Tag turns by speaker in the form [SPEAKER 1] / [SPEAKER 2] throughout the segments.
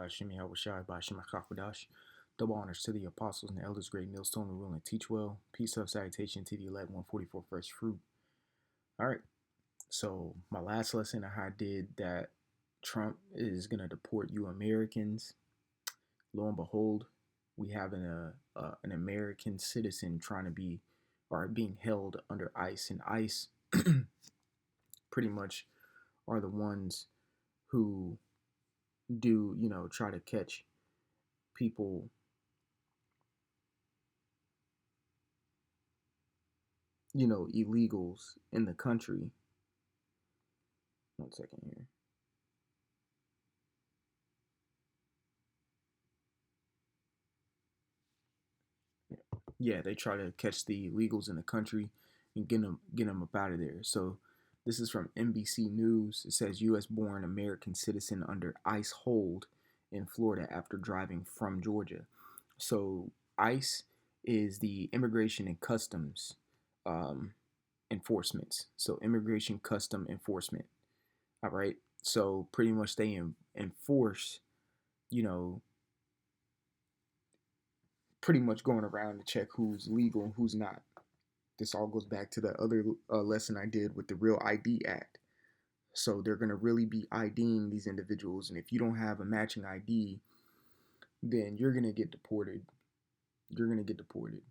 [SPEAKER 1] Shimi Hawashai by Shema Kakwadash. Double honors to the apostles and the elders, great millstone and rule and teach well. Peace of salutation to the elect 144 first fruit. All right. So my last lesson I did that Trump is gonna deport you Americans. Lo and behold, we have an American citizen trying to be or being held under ICE, and ICE pretty much are the ones who do try to catch people illegals in the country. One second here. Yeah, they try to catch the illegals in the country and get them up out of there. So this is from NBC News. It says U.S.-born American citizen under ICE hold in Florida after driving from Georgia. So ICE is the Immigration and Customs enforcements. So immigration custom enforcement. All right. So pretty much they enforce, you know, pretty much going around to check who's legal and who's not. This all goes back to the other lesson I did with the Real ID Act. So they're going to really be IDing these individuals. And if you don't have a matching ID, then you're going to get deported. You're going to get deported.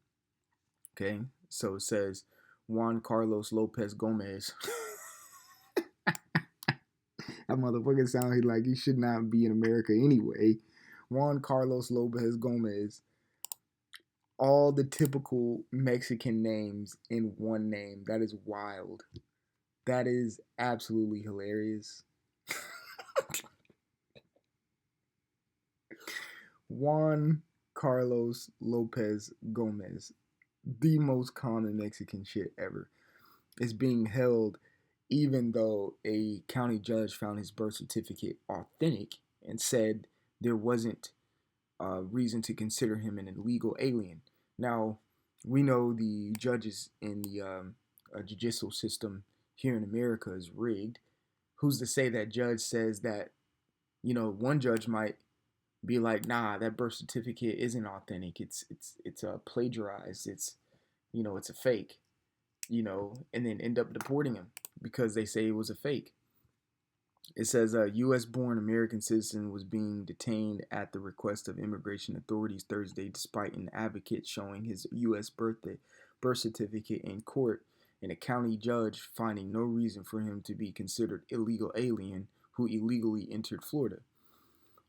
[SPEAKER 1] Okay. So it says Juan Carlos Lopez Gomez. That motherfucker sounds like he should not be in America anyway. Juan Carlos Lopez Gomez. All the typical Mexican names in one name. That is wild. That is absolutely hilarious. Juan Carlos Lopez Gomez, the most common Mexican shit ever, is being held even though a county judge found his birth certificate authentic and said there wasn't reason to consider him an illegal alien. Now, we know the judges in the judicial system here in America is rigged. Who's to say that judge says that, one judge might be like, nah, that birth certificate isn't authentic. It's plagiarized. It's a fake. And then end up deporting him because they say it was a fake. It says a U.S.-born American citizen was being detained at the request of immigration authorities Thursday, despite an advocate showing his U.S. birth certificate in court, and a county judge finding no reason for him to be considered illegal alien who illegally entered Florida.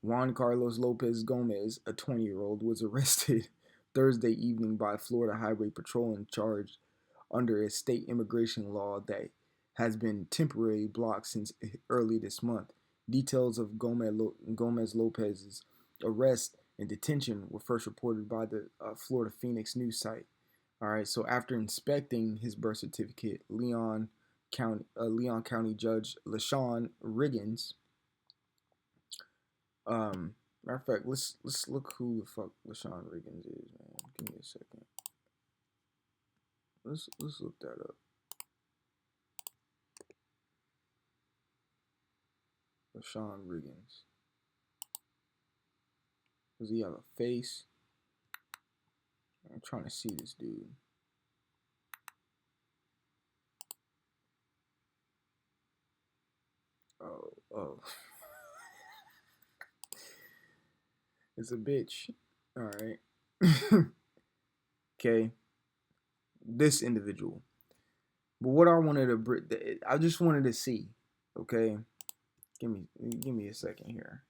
[SPEAKER 1] Juan Carlos Lopez Gomez, a 20-year-old, was arrested Thursday evening by Florida Highway Patrol and charged under a state immigration law that has been temporarily blocked since early this month. Details of Gomez Lopez's arrest and detention were first reported by the Florida Phoenix news site. All right, so after inspecting his birth certificate, Leon County Judge LaShawn Riggins. Matter of fact, let's look who the fuck LaShawn Riggins is, man. Give me a second. Let's look that up. LaShawn Riggins. Does he have a face? I'm trying to see this dude. Oh. It's a bitch. Alright. Okay. This individual. But what I just wanted to see. Okay. Give me a second here.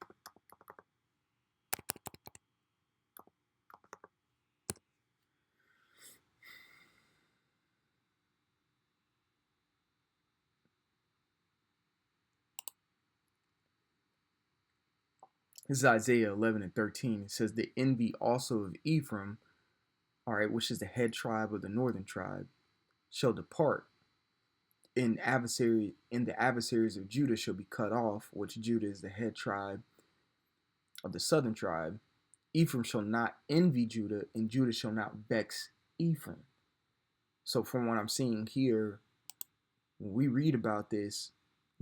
[SPEAKER 1] This is Isaiah 11 and 13. It says, the envy also of Ephraim, all right, which is the head tribe of the northern tribe, shall depart. In the adversaries of Judah shall be cut off, which Judah is the head tribe of the southern tribe. Ephraim shall not envy Judah, and Judah shall not vex Ephraim. So from what I'm seeing here, when we read about this,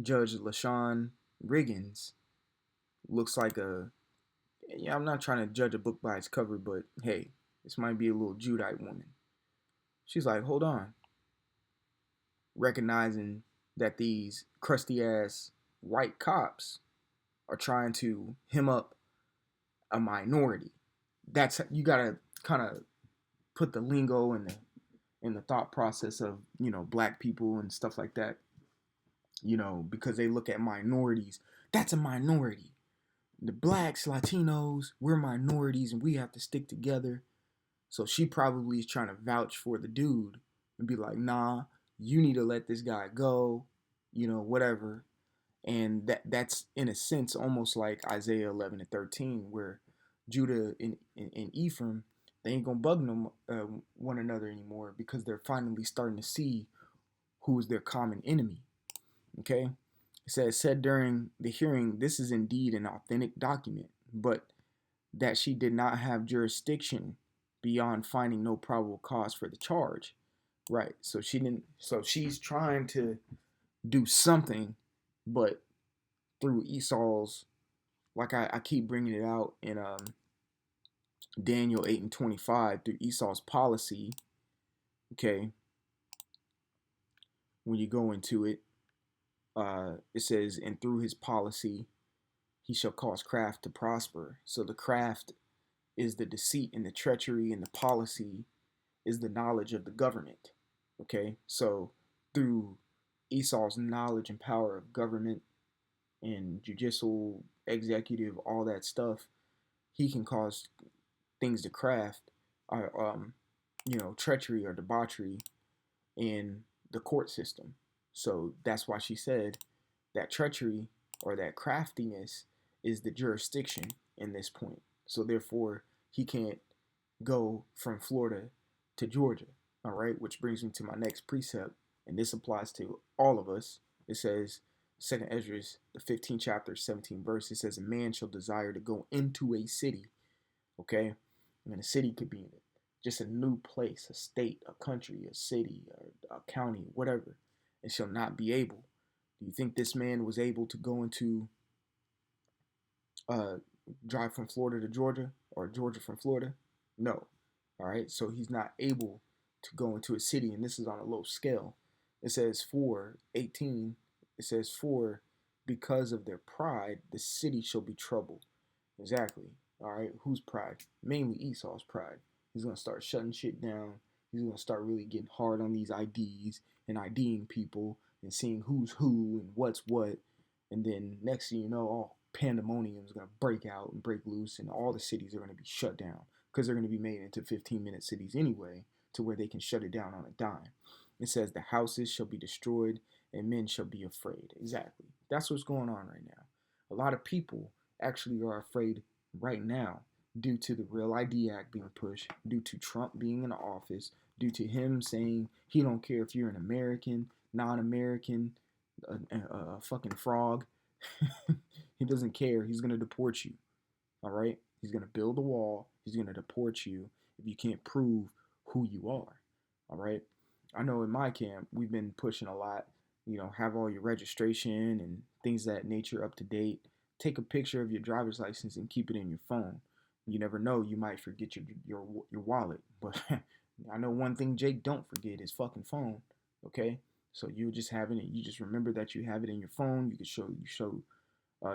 [SPEAKER 1] Judge LaShawn Riggins looks like a yeah, I'm not trying to judge a book by its cover, but hey, this might be a little Judite woman. She's like, hold on, recognizing that these crusty ass white cops are trying to hem up a minority. That's you gotta kind of put the lingo and the thought process of black people and stuff like that. Because they look at minorities. That's a minority. The blacks, Latinos, we're minorities and we have to stick together. So she probably is trying to vouch for the dude and be like, nah, you need to let this guy go, whatever. And that's in a sense almost like Isaiah 11 and 13, where Judah and Ephraim, they ain't gonna bug no one another anymore because they're finally starting to see who is their common enemy. Okay, said during the hearing, this is indeed an authentic document, but that she did not have jurisdiction beyond finding no probable cause for the charge. Right. So she didn't. So she's trying to do something, but through Esau's, like I keep bringing it out in Daniel 8 and 25, through Esau's policy. Okay. When you go into it, it says, and through his policy, he shall cause craft to prosper. So the craft is the deceit and the treachery, and the policy is the knowledge of the government. Okay, so through Esau's knowledge and power of government and judicial, executive, all that stuff, he can cause things to craft, treachery or debauchery in the court system. So that's why she said that treachery or that craftiness is the jurisdiction in this point. So therefore, he can't go from Florida to Georgia. All right, which brings me to my next precept, and this applies to all of us. It says, Second Esdras, the 15th chapter, 17th verse. It says, "A man shall desire to go into a city." Okay, I mean, a city could be just a new place, a state, a country, a city, or a county, whatever, and shall not be able. Do you think this man was able to go into uh, drive from Florida to Georgia or Georgia from Florida? No. All right. So he's not able to go into a city, and this is on a low scale. It says for 18, it says for because of their pride, the city shall be troubled. Exactly. All right. Whose pride? Mainly Esau's pride. He's going to start shutting shit down. He's going to start really getting hard on these IDs and IDing people and seeing who's who and what's what. And then next thing you know, all pandemonium is going to break out and break loose, and all the cities are going to be shut down because they're going to be made into 15-minute cities anyway, to where they can shut it down on a dime. It says the houses shall be destroyed and men shall be afraid. Exactly. That's what's going on right now. A lot of people actually are afraid right now due to the Real ID Act being pushed, due to Trump being in office, due to him saying he don't care if you're an American, non-American, a fucking frog. He doesn't care. He's going to deport you. All right? He's going to build a wall. He's going to deport you if you can't prove who you are. All right? I know in my camp, we've been pushing a lot, have all your registration and things of that nature up to date. Take a picture of your driver's license and keep it in your phone. You never know, you might forget your wallet. But I know one thing Jake don't forget, his fucking phone. Okay? So you're just having it. You just remember that you have it in your phone. You can show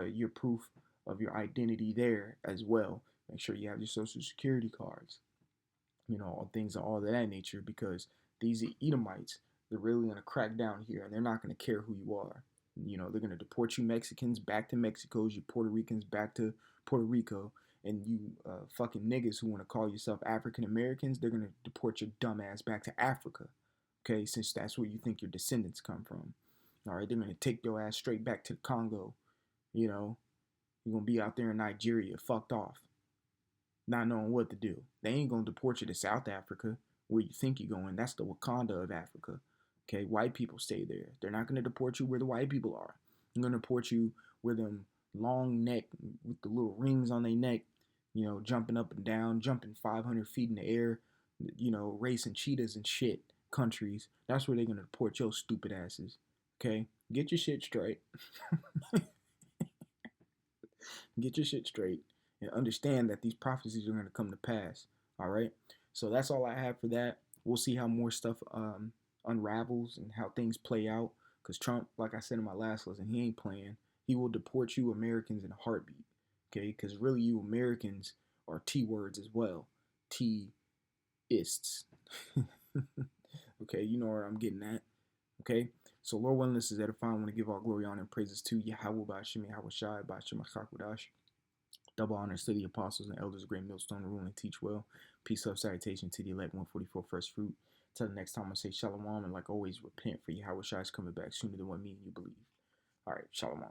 [SPEAKER 1] your proof of your identity there as well. Make sure you have your social security cards, things of all of that nature, because these Edomites, they're really going to crack down here and they're not going to care who you are. They're going to deport you Mexicans back to Mexico, you Puerto Ricans back to Puerto Rico, and you fucking niggas who want to call yourself African Americans, they're going to deport your dumb ass back to Africa, okay, since that's where you think your descendants come from. All right, they're going to take your ass straight back to the Congo. You're going to be out there in Nigeria fucked off, not knowing what to do. They ain't going to deport you to South Africa where you think you're going. That's the Wakanda of Africa. Okay, white people stay there. They're not going to deport you where the white people are. They're going to deport you where them long neck with the little rings on their neck, jumping up and down, jumping 500 feet in the air, racing cheetahs and shit countries. That's where they're going to deport your stupid asses. Okay, get your shit straight. Get your shit straight. and understand that these prophecies are going to come to pass. All right. So that's all I have for that. We'll see how more stuff unravels and how things play out. Because Trump, like I said in my last lesson, he ain't playing. He will deport you Americans in a heartbeat. Okay. Because really, you Americans are T words as well. T ists. Okay. You know where I'm getting at. Okay. So Lord willing, this is edifying. I want to give all glory, honor, and praises to Yahweh Bashim, Yahweh Shai, Bashim Achakwadash. Double honors to the apostles and elders of Great Millstone to rule and teach well. Peace, love, salutation to the elect 144 first fruit. Till the next time I say shalom, and like always, repent, for Yahweh Shai is coming back sooner than what me and you believe. All right, shalom.